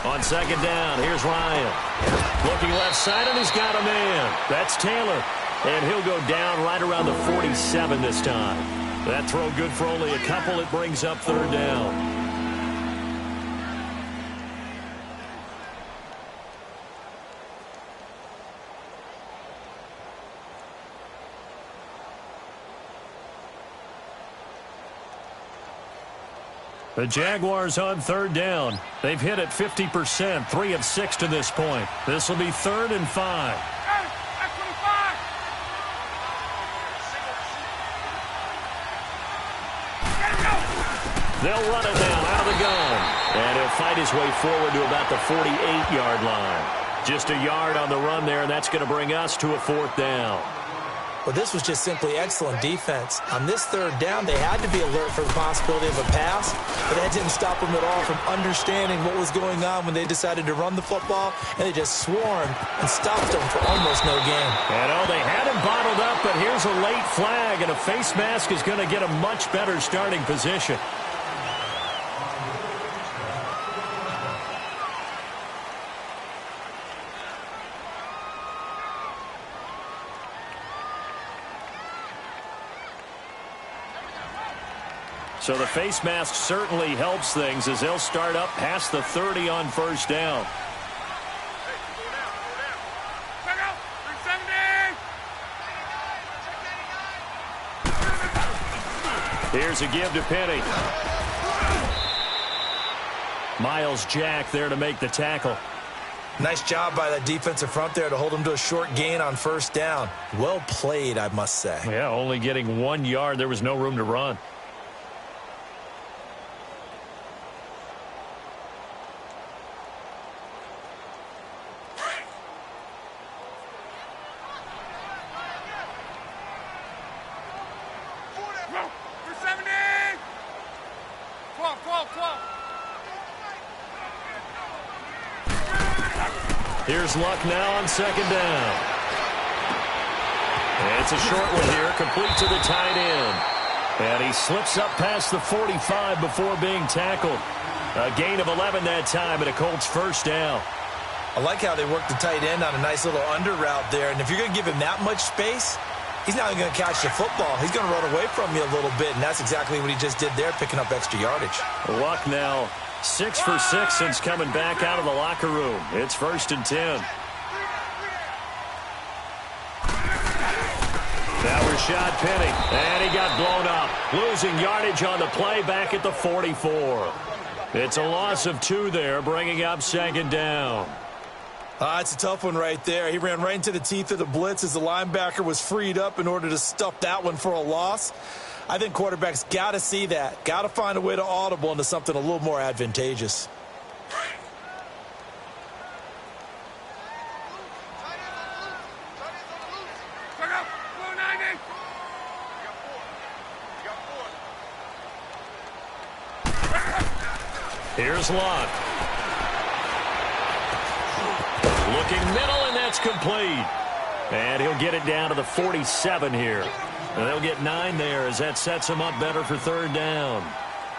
On 2nd down, here's Ryan. Looking left side, and he's got a man. That's Taylor. And he'll go down right around the 47 this time. That throw good for only a couple. It brings up third down. The Jaguars on third down. They've hit it 50%, 3 of 6 to this point. This will be 3rd and 5. They'll run it now out of the gun. And he'll fight his way forward to about the 48-yard line. Just a yard on the run there, and that's going to bring us to a 4th down. Well, this was just simply excellent defense. On this 3rd down, they had to be alert for the possibility of a pass, but that didn't stop them at all from understanding what was going on when they decided to run the football, and they just swarmed and stopped them for almost no gain. And they had him bottled up, but here's a late flag, and a face mask is going to get a much better starting position. So the face mask certainly helps things as they'll start up past the 30 on 1st down. Here's a give to Penny. Miles Jack there to make the tackle. Nice job by that defensive front there to hold him to a short gain on 1st down. Well played, I must say. Yeah, only getting 1 yard. There was no room to run. Here's Luck now on 2nd down. It's a short one here, complete to the tight end. And he slips up past the 45 before being tackled. A gain of 11 that time, and a Colts 1st down. I like how they worked the tight end on a nice little under route there. And if you're going to give him that much space, he's not even going to catch the football. He's going to run away from you a little bit, and that's exactly what he just did there, picking up extra yardage. Luck now 6 for 6 since coming back out of the locker room. It's 1st and 10. Now Rashad Penny, and he got blown up. Losing yardage on the play back at the 44. It's a loss of 2 there, bringing up 2nd down. It's a tough one right there. He ran right into the teeth of the blitz as the linebacker was freed up in order to stuff that one for a loss. I think quarterbacks got to see that. Got to find a way to audible into something a little more advantageous. Here's Luck. Looking middle, and that's complete. And he'll get it down to the 47 here. And they'll get 9 there as that sets him up better for 3rd down.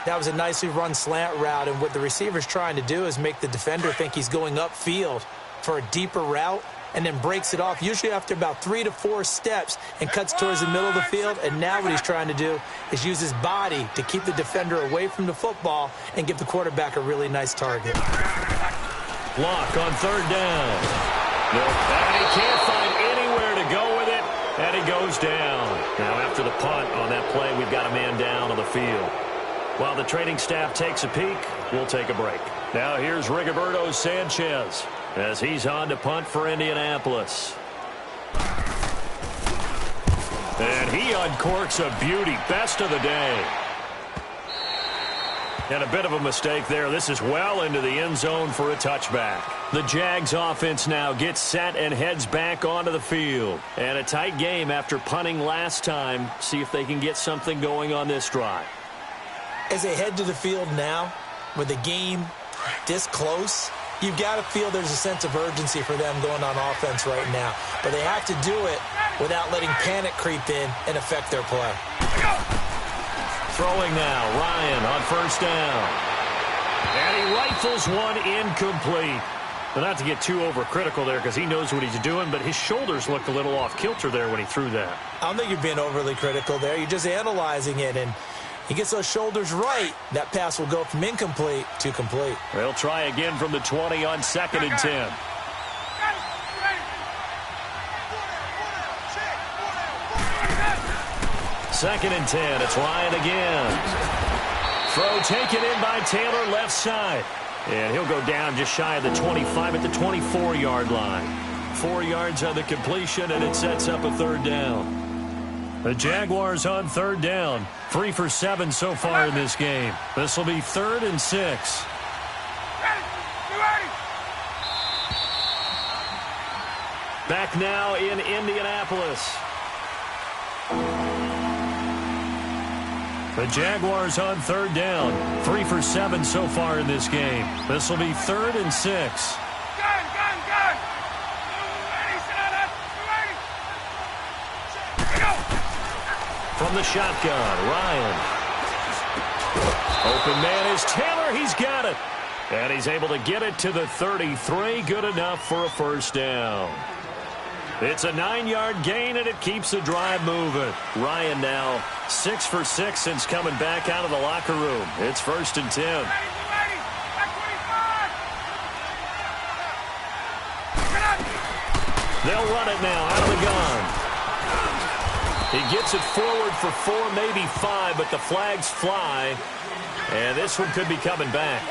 That was a nicely run slant route, and what the receiver's trying to do is make the defender think he's going upfield for a deeper route and then breaks it off, usually after about 3 to 4 steps, and cuts towards the middle of the field. And now what he's trying to do is use his body to keep the defender away from the football and give the quarterback a really nice target. Luck on 3rd down. And he can't find anywhere to go with it, and he goes down. Now after the punt on that play, we've got a man down on the field. While the training staff takes a peek, we'll take a break. Now here's Rigoberto Sanchez as he's on to punt for Indianapolis. And he uncorks a beauty. Best of the day. And a bit of a mistake there. This is well into the end zone for a touchback. The Jags offense now gets set and heads back onto the field. And a tight game after punting last time. See if they can get something going on this drive. As they head to the field now, with the game this close, you've got to feel there's a sense of urgency for them going on offense right now. But they have to do it without letting panic creep in and affect their play. Throwing now, Ryan on 1st down. And he rifles one incomplete. But not to get too overcritical there because he knows what he's doing, but his shoulders looked a little off kilter there when he threw that. I don't think you're being overly critical there. You're just analyzing it, and he gets those shoulders right. That pass will go from incomplete to complete. They'll try again from the 20 on 2nd and 10. Second and 10. It's Ryan again. Throw taken in by Taylor, left side. And he'll go down just shy of the 25 at the 24-yard line. 4 yards on the completion, and it sets up a 3rd down. The Jaguars on 3rd down. 3 for 7 so far in this game. This will be 3rd and 6. Back now in Indianapolis. The Jaguars on 3rd down. 3 for 7 so far in this game. This will be 3rd and 6. From the shotgun, Ryan. Open man is Taylor. He's got it. And he's able to get it to the 33. Good enough for a 1st down. It's a 9-yard gain, and it keeps the drive moving. Ryan now 6 for 6 since coming back out of the locker room. It's 1st and 10. They'll run it now out of the gun. He gets it forward for 4, maybe 5, but the flags fly, and this one could be coming back.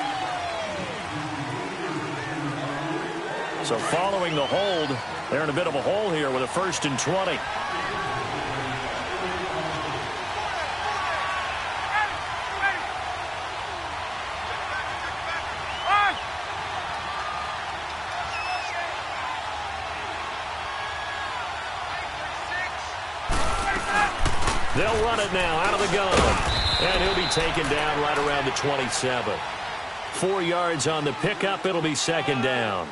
So following the hold, they're in a bit of a hole here with a 1st and 20. They'll run it now out of the gun. And he'll be taken down right around the 27. 4 yards on the pickup. It'll be 2nd down.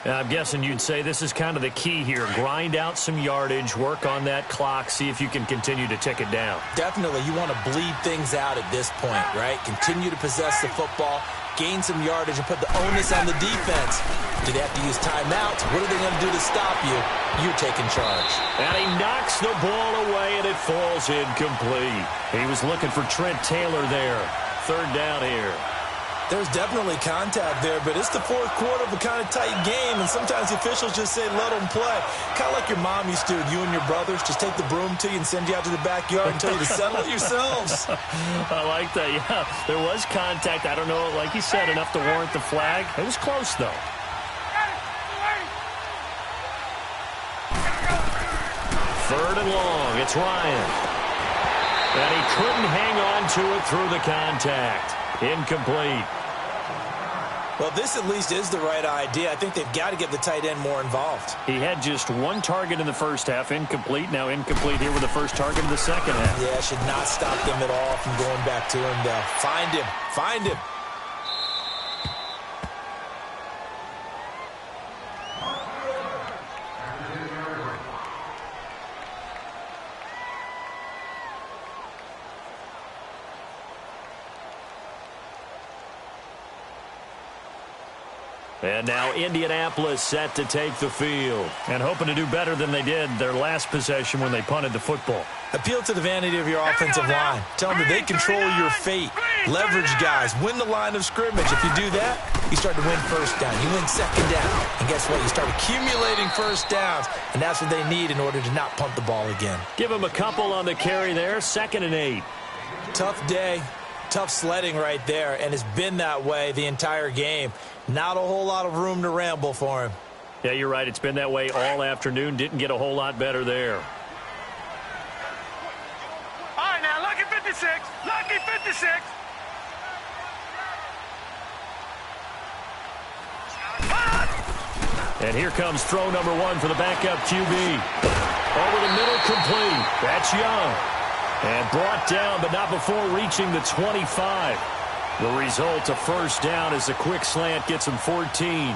I'm guessing you'd say this is kind of the key here. Grind out some yardage, work on that clock, see if you can continue to tick it down. Definitely. You want to bleed things out at this point, right? Continue to possess the football, gain some yardage, and put the onus on the defense. Do they have to use timeouts? What are they going to do to stop you? You're taking charge. And he knocks the ball away, and it falls incomplete. He was looking for Trent Taylor there. 3rd down here. There's definitely contact there, but it's the 4th quarter of a kind of tight game, and sometimes the officials just say, let them play. Kind of like your mom used to, you and your brothers, just take the broom to you and send you out to the backyard and tell you to settle it yourselves. I like that, yeah. There was contact. I don't know, like you said, enough to warrant the flag. It was close, though. 3rd and long. It's Ryan. And he couldn't hang on to it through the contact. Incomplete. Well, this at least is the right idea. I think they've got to get the tight end more involved. He had just 1 target in the first half, incomplete. Now incomplete here with the first target in the second half. Yeah, should not stop them at all from going back to him, though. Find him. Find him. And now Indianapolis set to take the field. And hoping to do better than they did their last possession when they punted the football. Appeal to the vanity of your offensive line. Tell them that they control your fate. Leverage guys. Win the line of scrimmage. If you do that, you start to win 1st down. You win 2nd down. And guess what? You start accumulating 1st downs. And that's what they need in order to not punt the ball again. Give them a couple on the carry there. 2nd and 8. Tough day. Tough sledding right there, and it's been that way the entire game. Not a whole lot of room to ramble for him. Yeah, you're right. It's been that way all afternoon. Didn't get a whole lot better there. All right, now, lucky 56. Lucky 56. And here comes throw number 1 for the backup QB. Over the middle, complete. That's Young. And brought down, but not before reaching the 25. The result, a 1st down as the quick slant gets him 14.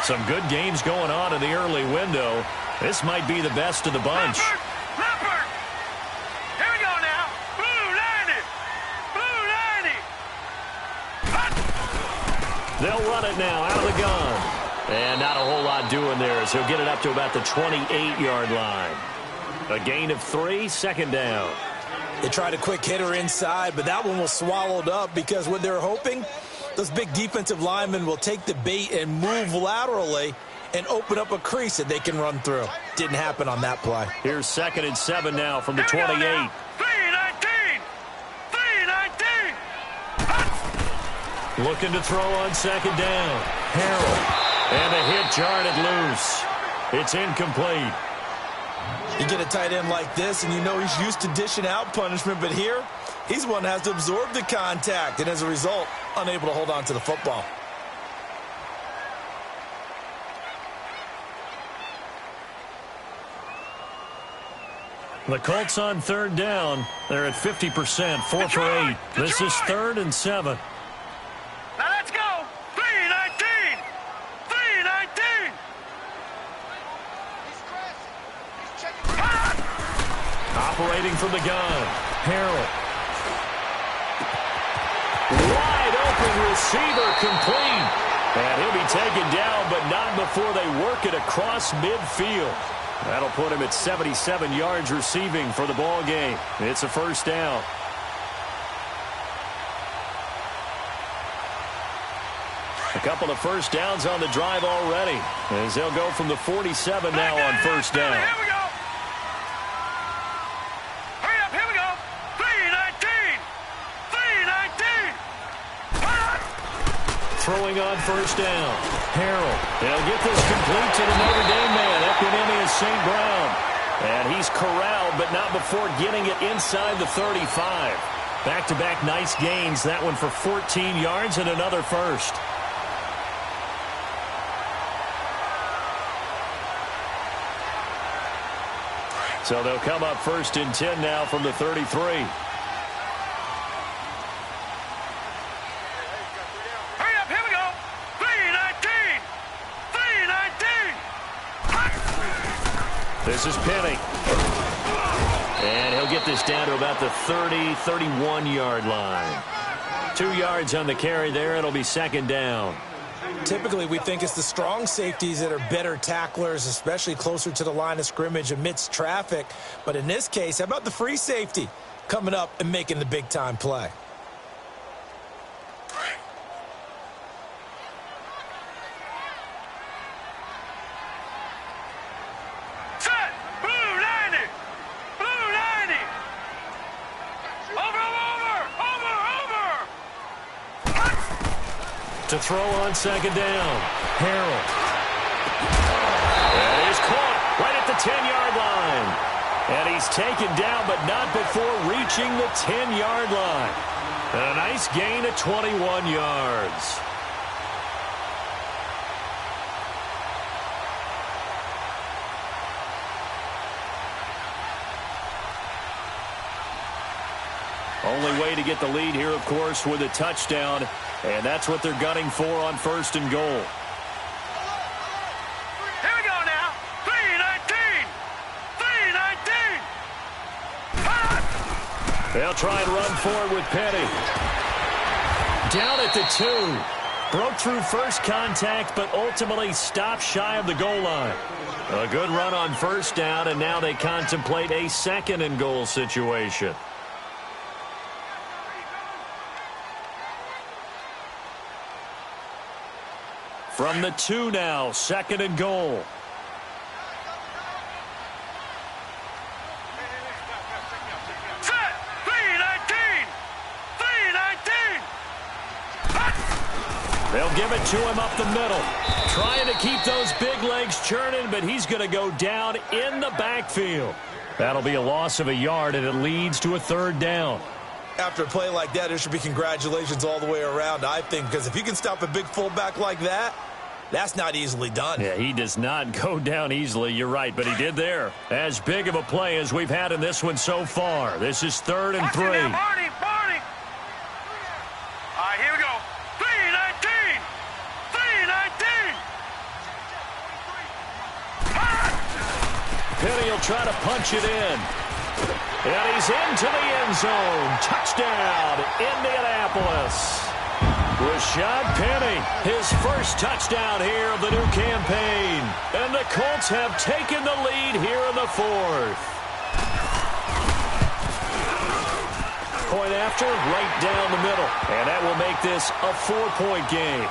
Some good games going on in the early window. This might be the best of the bunch. Leopard. Here we go now. Blue 90. Blue 90. They'll run it now out of the gun. And not a whole lot doing there as he'll get it up to about the 28-yard line. A gain of 3, second down. They tried a quick hitter inside, but that one was swallowed up because what they're hoping, those big defensive linemen will take the bait and move laterally and open up a crease that they can run through. Didn't happen on that play. Here's 2nd and 7 now from the 28. 3-19. 3-19. Looking to throw on 2nd down. Harrell. And the hit jarred it loose. It's incomplete. You get a tight end like this, and you know he's used to dishing out punishment, but here, he's the one that has to absorb the contact, and as a result, unable to hold on to the football. The Colts on 3rd down. They're at 50%, 4 for 8. This is 3rd and 7. Now let's go. 3-19. 3-19. Operating from the gun. Harrell. Wide open receiver complete. And he'll be taken down, but not before they work it across midfield. That'll put him at 77 yards receiving for the ball game. It's a first down. A couple of first downs on the drive already, as they'll go from the 47 now on first down. Here we go. Hurry up, here we go. 3-19. 3-19. Throwing on first down. Harrell. They'll get this complete to the Notre Dame man. Equinemius St. Brown. And he's corralled, but not before getting it inside the 35. Back-to-back nice gains. That one for 14 yards and another first. So they'll come up 1st and 10 now from the 33. This is Penny. And he'll get this down to about the 30, 31-yard line. 2 yards on the carry there. It'll be 2nd down. Typically, we think it's the strong safeties that are better tacklers, especially closer to the line of scrimmage amidst traffic. But in this case, how about the free safety coming up and making the big-time play? To throw on 2nd down. Harrell. And he's caught right at the 10-yard line. And he's taken down, but not before reaching the 10-yard line. And a nice gain of 21 yards. Only way to get the lead here, of course, with a touchdown. And that's what they're gunning for on 1st and goal. Here we go now. 3-19. 3-19. They'll try and run forward with Penny. Down at the 2. Broke through first contact, but ultimately stopped shy of the goal line. A good run on 1st down, and now they contemplate a 2nd and goal situation. From the 2 now, 2nd and goal. Set. 3-19. 3-19. They'll give it to him up the middle. Trying to keep those big legs churning, but he's going to go down in the backfield. That'll be a loss of a yard, and it leads to a 3rd down. After a play like that, there should be congratulations all the way around, I think, because if you can stop a big fullback like that, that's not easily done. Yeah, he does not go down easily, you're right, but he did there. As big of a play as we've had in this one so far. This is 3rd and 3. Now, Barney. All right, here we go. 3-19. 3-19. Penny will try to punch it in. And he's into the end zone. Touchdown, Indianapolis. Rashad Penny, his first touchdown here of the new campaign. And the Colts have taken the lead here in the fourth. Point after, right down the middle. And that will make this a 4-point game.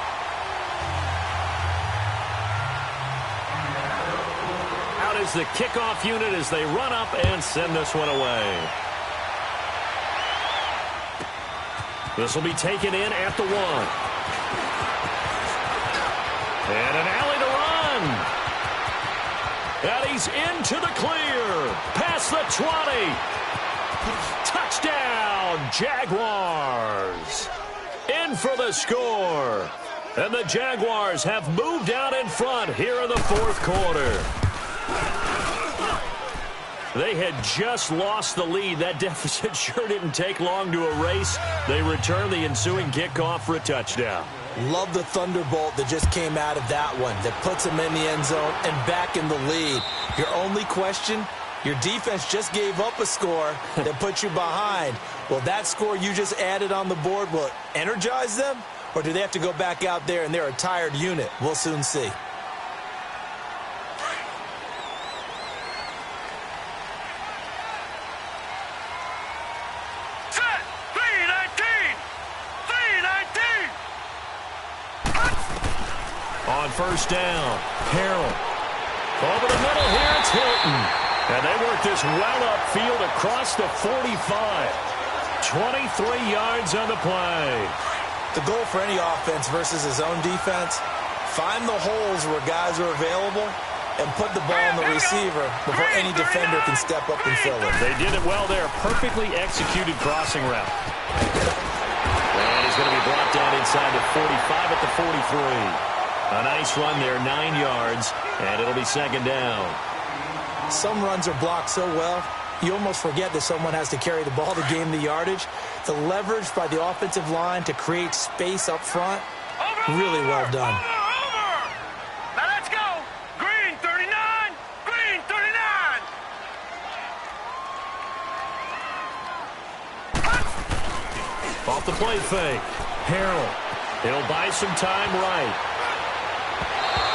Out is the kickoff unit as they run up and send this one away. This will be taken in at the 1. And an alley to run. And he's into the clear. Past the 20. Touchdown, Jaguars. In for the score. And the Jaguars have moved out in front here in the fourth quarter. They had just lost the lead. That deficit sure didn't take long to erase. They return the ensuing kickoff for a touchdown. Love the thunderbolt that just came out of that one that puts them in the end zone and back in the lead. Your only question, your defense just gave up a score that put you behind. Will that score you just added on the board, will it energize them? Or do they have to go back out there and they're a tired unit? We'll soon see. On first down, Harrell. Over the middle here, it's Hilton. And they work this well upfield across the 45. 23 yards on the play. The goal for any offense versus his own defense, find the holes where guys are available and put the ball on the receiver before any defender can step up and fill it. They did it well there. Perfectly executed crossing route. And he's going to be brought down inside the 45 at the 43. A nice run there, 9 yards, and it'll be second down. Some runs are blocked so well, you almost forget that someone has to carry the ball to gain the yardage. The leverage by the offensive line to create space up front, really well done. Now let's go. Green 39, green 39. Off the play fake. Harrell. He'll buy some time right.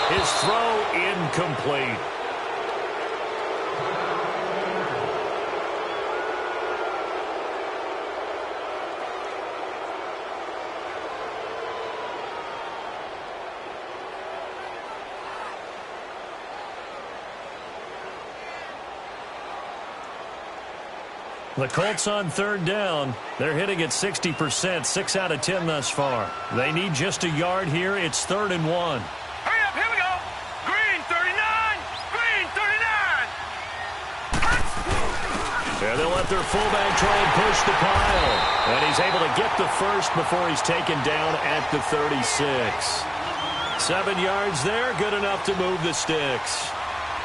His throw incomplete. The Colts on third down. They're hitting at 60%, 6 out of 10 thus far. They need just a yard here. It's 3rd and 1. Hurry up, here we go. Green 39, green 39. And they'll let their fullback try and push the pile. And he's able to get the first before he's taken down at the 36. 7 yards there, good enough to move the sticks.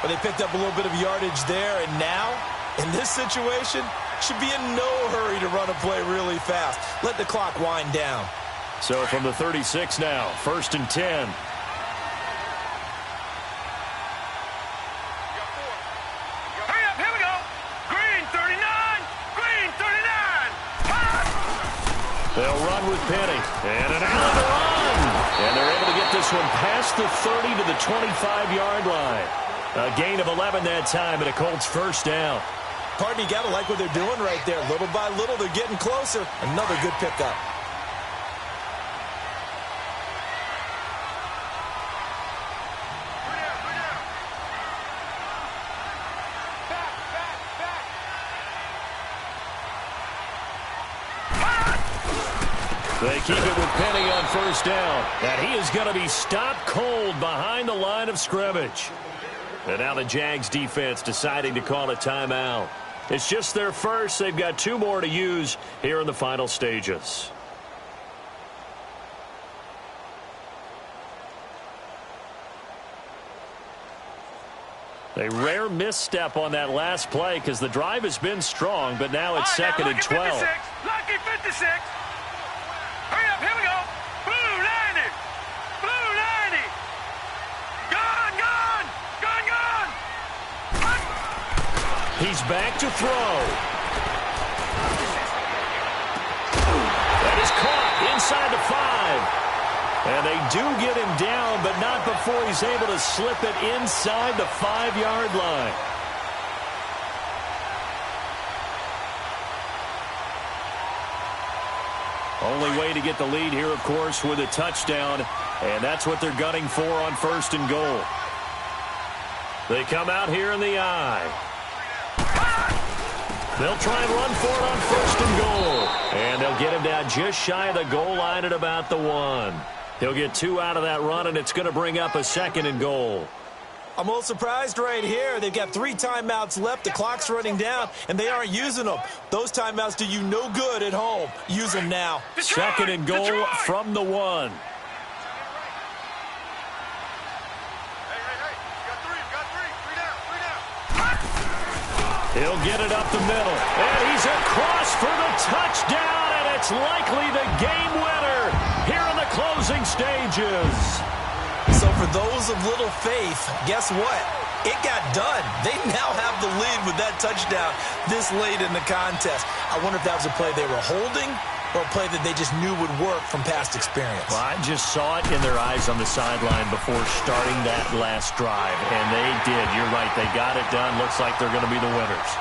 But they picked up a little bit of yardage there, and now, in this situation, should be in no hurry to run a play really fast. Let the clock wind down. So from the 36 now, 1st and 10. Hurry up, here we go. Green 39, green 39. They'll run with Penny. And an out to run. And they're able to get this one past the 30 to the 25-yard line. A gain of 11 that time, and a Colts first down. Pardon, you got to like what they're doing right there. Little by little, they're getting closer. Another good pickup. They keep it with Penny on first down. And he is going to be stopped cold behind the line of scrimmage. And now the Jags defense deciding to call a timeout. It's just their first. They've got 2 more to use here in the final stages. A rare misstep on that last play because the drive has been strong, but now it's 2nd and 12. Lucky 56. Hurry up, here we go. Blue 90. Blue 90. Gone, gone. Gone, gone. He's back to throw. That is caught inside the 5. And they do get him down, but not before he's able to slip it inside the 5-yard line. Only way to get the lead here, of course, with a touchdown. And that's what they're gunning for on 1st and goal. They come out here in the I. They'll try and run for it on 1st and goal. And they'll get him down just shy of the goal line at about the 1. He'll get 2 out of that run, and it's going to bring up a 2nd and goal. I'm a little surprised right here. They've got 3 timeouts left. The clock's running down, and they aren't using them. Those timeouts do you no good at home. Use them now. 2nd and goal from the 1. He'll get it up the middle, and he's across for the touchdown, and it's likely the game winner here in the closing stages. So for those of little faith, guess what? It got done. They now have the lead with that touchdown this late in the contest. I wonder if that was a play they were holding or a play that they just knew would work from past experience. Well, I just saw it in their eyes on the sideline before starting that last drive, and they did. You're right. They got it done. Looks like they're going to be the winners.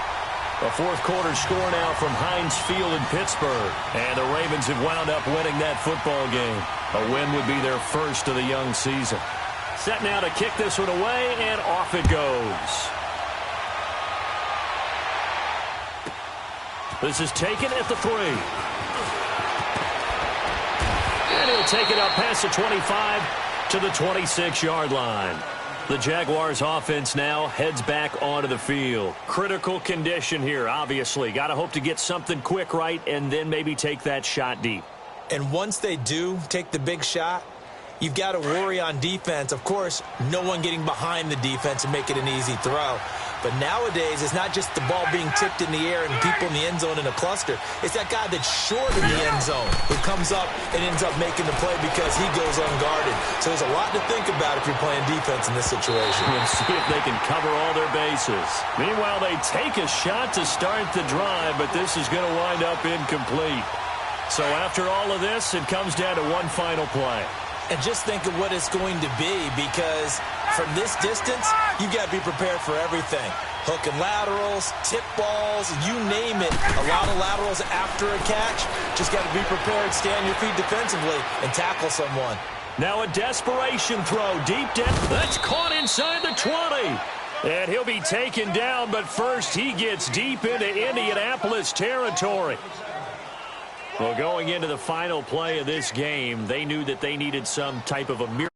A 4th quarter score now from Heinz Field in Pittsburgh, and the Ravens have wound up winning that football game. A win would be their first of the young season. Set now to kick this one away, and off it goes. This is taken at the 3. And he'll take it up past the 25 to the 26-yard line. The Jaguars offense now heads back onto the field. Critical condition here, obviously. Got to hope to get something quick right and then maybe take that shot deep. And once they do take the big shot, you've got to worry on defense. Of course, no one getting behind the defense and make it an easy throw. But nowadays, it's not just the ball being tipped in the air and people in the end zone in a cluster. It's that guy that's short in the end zone who comes up and ends up making the play because he goes unguarded. So there's a lot to think about if you're playing defense in this situation. We'll see if they can cover all their bases. Meanwhile, they take a shot to start the drive, but this is going to wind up incomplete. So after all of this, it comes down to one final play. And just think of what it's going to be, because from this distance, you've got to be prepared for everything. Hook and laterals, tip balls, you name it. A lot of laterals after a catch. Just got to be prepared, stay on your feet defensively, and tackle someone. Now a desperation throw deep down. That's caught inside the 20. And he'll be taken down, but first he gets deep into Indianapolis territory. Well, going into the final play of this game, they knew that they needed some type of a miracle.